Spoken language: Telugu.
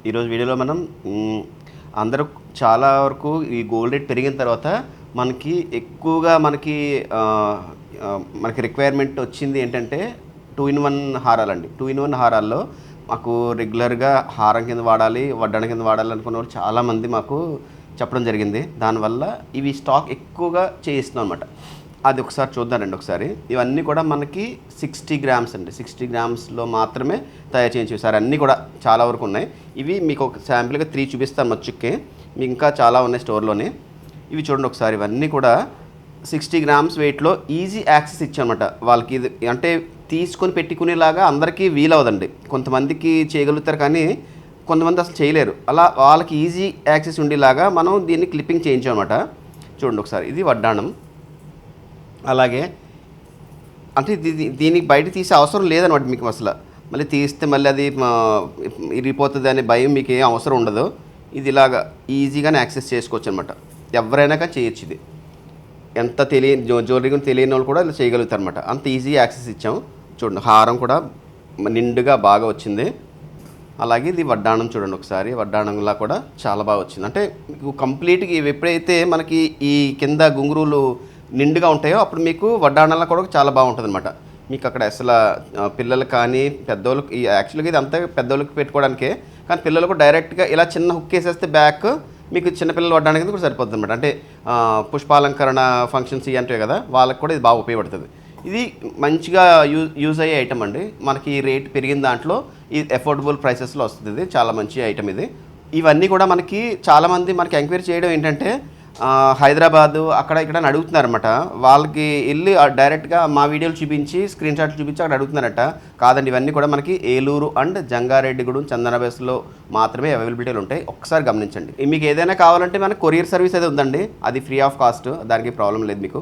ఈరోజు వీడియోలో మనం అందరూ చాలా వరకు ఈ గోల్డ్ రేట్ పెరిగిన తర్వాత మనకి ఎక్కువగా మనకి రిక్వైర్మెంట్ వచ్చింది ఏంటంటే 2-in-1 హారాలండి. 2-in-1 హారాల్లో మాకు రెగ్యులర్గా హారం కింద వాడాలి, వడ్డాణ కింద వాడాలి అనుకున్న వాళ్ళు చాలామంది మాకు చెప్పడం జరిగింది. దానివల్ల ఇవి స్టాక్ ఎక్కువగా చేయిస్తున్నాం అనమాట. అది ఒకసారి చూద్దానండి. ఒకసారి ఇవన్నీ కూడా మనకి 60 గ్రామ్స్ అండి. 60 గ్రామ్స్లో మాత్రమే తయారు చేయించు సార్. అన్నీ కూడా చాలా వరకు ఉన్నాయి. ఇవి మీకు ఒక శాంపిల్గా 3 చూపిస్తాను మచ్చుక్కి. మీకు ఇంకా చాలా ఉన్నాయి స్టోర్లోనే. ఇవి చూడండి ఒకసారి. ఇవన్నీ కూడా 60 గ్రామ్స్ వెయిట్లో ఈజీ యాక్సెస్ ఇచ్చామన్నమాట వాళ్ళకి. ఇది అంటే తీసుకొని పెట్టుకునేలాగా అందరికీ వీలవదండి. కొంతమందికి చేయగలుగుతారు కానీ కొంతమంది అసలు చేయలేరు. అలా వాళ్ళకి ఈజీ యాక్సెస్ ఉండేలాగా మనం దీన్ని క్లిప్పింగ్ చేయించామన్నమాట. చూడండి ఒకసారి. ఇది వడ్డాణం. అలాగే అంటే దీనికి బయట తీసే అవసరం లేదనమాట మీకు అసలు. మళ్ళీ తీస్తే మళ్ళీ అది ఇరిగిపోతుంది అనే భయం మీకు ఏం అవసరం ఉండదు. ఇది ఇలాగా ఈజీగానే యాక్సెస్ చేసుకోవచ్చు అనమాట. ఎవరైనా కానీ చేయొచ్చు. ఇది ఎంత జ్యువెలరీ గురించి తెలియని వాళ్ళు కూడా ఇలా చేయగలుగుతారు అనమాట. అంత ఈజీ యాక్సెస్ ఇచ్చాము. చూడండి హారం కూడా నిండుగా బాగా వచ్చింది. అలాగే ఇది వడ్డాణం చూడండి ఒకసారి. వడ్డాణంలా కూడా చాలా బాగా వచ్చింది. అంటే మీకు కంప్లీట్గా ఇవి ఎప్పుడైతే మనకి ఈ కింద గుంగురులు నిండుగా ఉంటాయో అప్పుడు మీకు వడ్డాణంలా కూడా చాలా బాగుంటుంది అనమాట. మీకు అక్కడ అసలు పిల్లలు కానీ పెద్దోళ్ళకి యాక్చువల్గా ఇది అంతా పెద్దోళ్ళకి పెట్టుకోవడానికే, కానీ పిల్లలకు డైరెక్ట్గా ఇలా చిన్న హుక్ వేసేస్తే బ్యాక్ మీకు చిన్నపిల్లలు వడ్డానికి కూడా సరిపోతుంది అనమాట. అంటే పుష్పాలంకరణ ఫంక్షన్స్ ఇవి అంటే కదా, వాళ్ళకి కూడా ఇది బాగా ఉపయోగపడుతుంది. ఇది మంచిగా యూజ్ అయ్యే ఐటమ్ అండి. మనకి రేట్ పెరిగిన దాంట్లో ఈ అఫోర్డబుల్ ప్రైసెస్లో వస్తుంది. ఇది చాలా మంచి ఐటమ్ ఇది. ఇవన్నీ కూడా మనకి చాలామంది మనకి ఎంక్వైరీ చేయడం ఏంటంటే హైదరాబాదు అక్కడ ఇక్కడ అడుగుతున్నారన్నమాట. వాళ్ళకి వెళ్ళి డైరెక్ట్గా మా వీడియోలు చూపించి స్క్రీన్ షాట్లు చూపించి అక్కడ అడుగుతున్నారట. కాదండి, ఇవన్నీ కూడా మనకి ఏలూరు అండ్ జంగారెడ్డిగూడెం చందనబేస్లో మాత్రమే అవైలబిలిటీలు ఉంటాయి. ఒక్కసారి గమనించండి. మీకు ఏదైనా కావాలంటే మనకు కొరియర్ సర్వీస్ అయితే ఉందండి. అది ఫ్రీ ఆఫ్ కాస్ట్, దానికి ప్రాబ్లం లేదు మీకు.